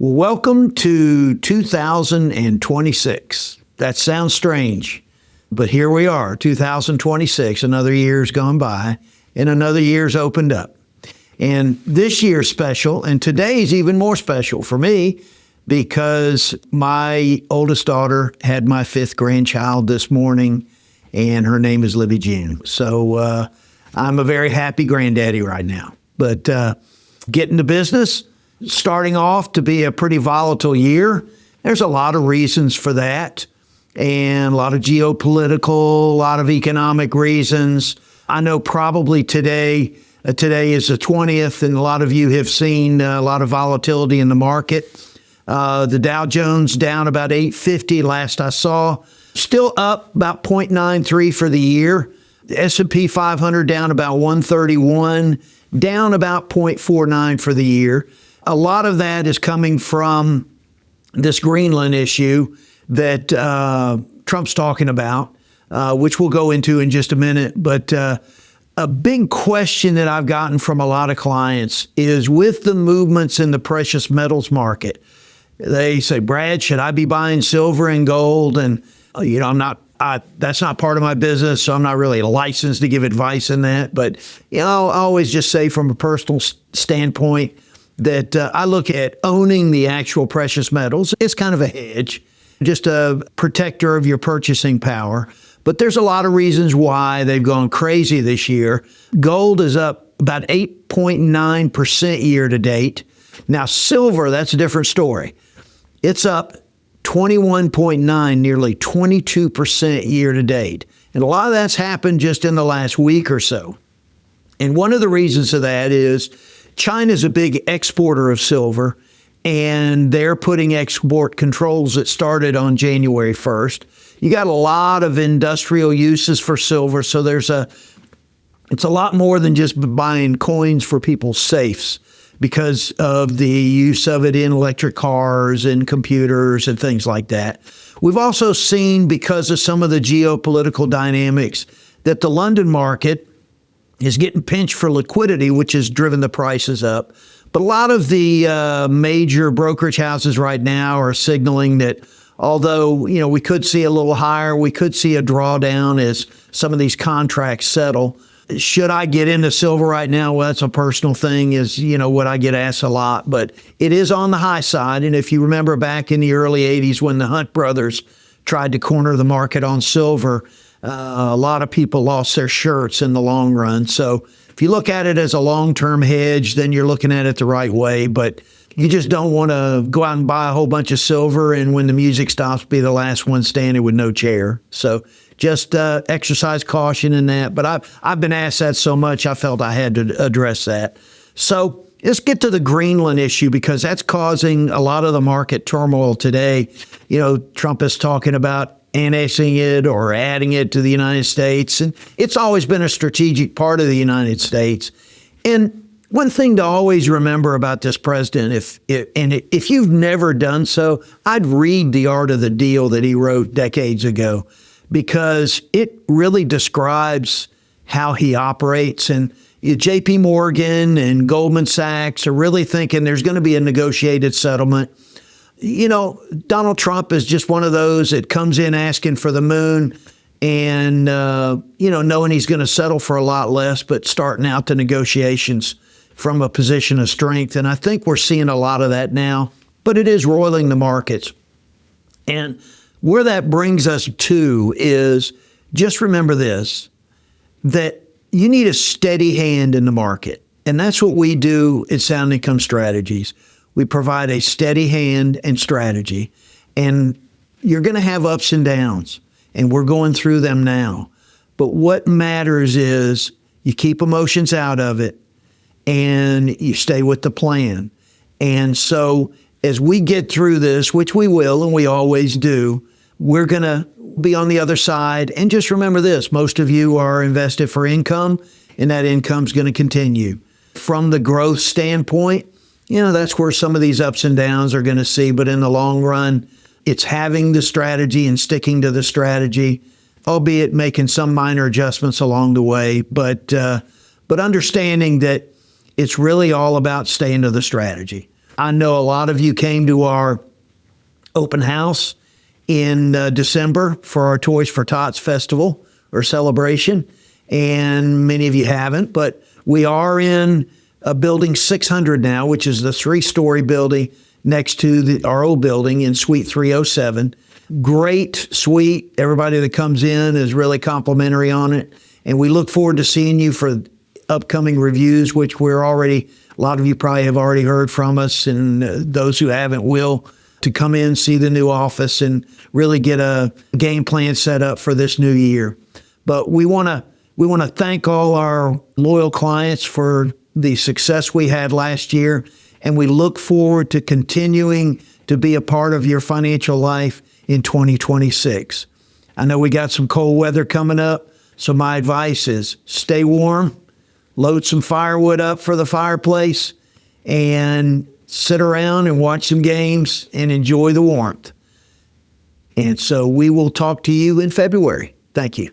Well, welcome to 2026. That sounds strange, but here we are, 2026. Another year's gone by and another year's opened up. And this year's special, and today's even more special for me because my oldest daughter had my fifth grandchild this morning, and her name is Libby June. So I'm a very happy granddaddy right now. But getting to business, starting off to be a pretty volatile year. There's a lot of reasons for that, and a lot of geopolitical, a lot of economic reasons. I know probably today is the 20th, and a lot of you have seen a lot of volatility in the market. The Dow Jones down about 850 last I saw, still up about 0.93 for the year. The S&P 500 down about 131, down about 0.49 for the year. A lot of that is coming from this Greenland issue that Trump's talking about, which we'll go into in just a minute. But a big question that I've gotten from a lot of clients is with the movements in the precious metals market. They say, Brad, should I be buying silver and gold? And, that's not part of my business, so I'm not really licensed to give advice in that. But, I'll always just say from a personal standpoint, that I look at owning the actual precious metals. It's kind of a hedge, just a protector of your purchasing power. But there's a lot of reasons why they've gone crazy this year. Gold is up about 8.9% year to date. Now, silver, that's a different story. It's up 21.9, nearly 22% year to date. And a lot of that's happened just in the last week or so. And one of the reasons for that is China's a big exporter of silver, and they're putting export controls that started on January 1st. You got a lot of industrial uses for silver, so it's a lot more than just buying coins for people's safes because of the use of it in electric cars and computers and things like that. We've also seen, because of some of the geopolitical dynamics, that the London market is getting pinched for liquidity, which has driven the prices up. But a lot of the major brokerage houses right now are signaling that although, we could see a little higher, we could see a drawdown as some of these contracts settle. Should I get into silver right now? Well, that's a personal thing, is, what I get asked a lot. But it is on the high side. And if you remember back in the early 80s when the Hunt brothers tried to corner the market on silver, a lot of people lost their shirts in the long run. So if you look at it as a long-term hedge, then you're looking at it the right way. But you just don't want to go out and buy a whole bunch of silver and when the music stops, be the last one standing with no chair. So just exercise caution in that. But I've been asked that so much, I felt I had to address that. So let's get to the Greenland issue, because that's causing a lot of the market turmoil today. Trump is talking about annexing it or adding it to the United States. And it's always been a strategic part of the United States. And one thing to always remember about this president, if you've never done so, I'd read The Art of the Deal that he wrote decades ago, because it really describes how he operates. And JP Morgan and Goldman Sachs are really thinking there's going to be a negotiated settlement. Donald Trump is just one of those that comes in asking for the moon and, knowing he's going to settle for a lot less, but starting out the negotiations from a position of strength. And I think we're seeing a lot of that now, but it is roiling the markets. And where that brings us to is, just remember this, that you need a steady hand in the market. And that's what we do at Sound Income Strategies. We provide a steady hand and strategy, and you're going to have ups and downs, and we're going through them now. But what matters is you keep emotions out of it, and you stay with the plan. And so as we get through this, which we will, and we always do, we're going to be on the other side. And just remember this, most of you are invested for income, and that income's going to continue. From the growth standpoint, that's where some of these ups and downs are going to see. But in the long run, it's having the strategy and sticking to the strategy, albeit making some minor adjustments along the way. But understanding that it's really all about staying to the strategy. I know a lot of you came to our open house in December for our Toys for Tots festival or celebration, and many of you haven't, but we are in building 600 now, which is the 3-story building next to our old building in Suite 307. Great suite. Everybody that comes in is really complimentary on it, and we look forward to seeing you for upcoming reviews, which a lot of you probably have already heard from us, and those who haven't will, to come in, see the new office, and really get a game plan set up for this new year. But we want to thank all our loyal clients for the success we had last year, and we look forward to continuing to be a part of your financial life in 2026. I know we got some cold weather coming up, so my advice is stay warm, load some firewood up for the fireplace, and sit around and watch some games and enjoy the warmth. And so we will talk to you in February. Thank you.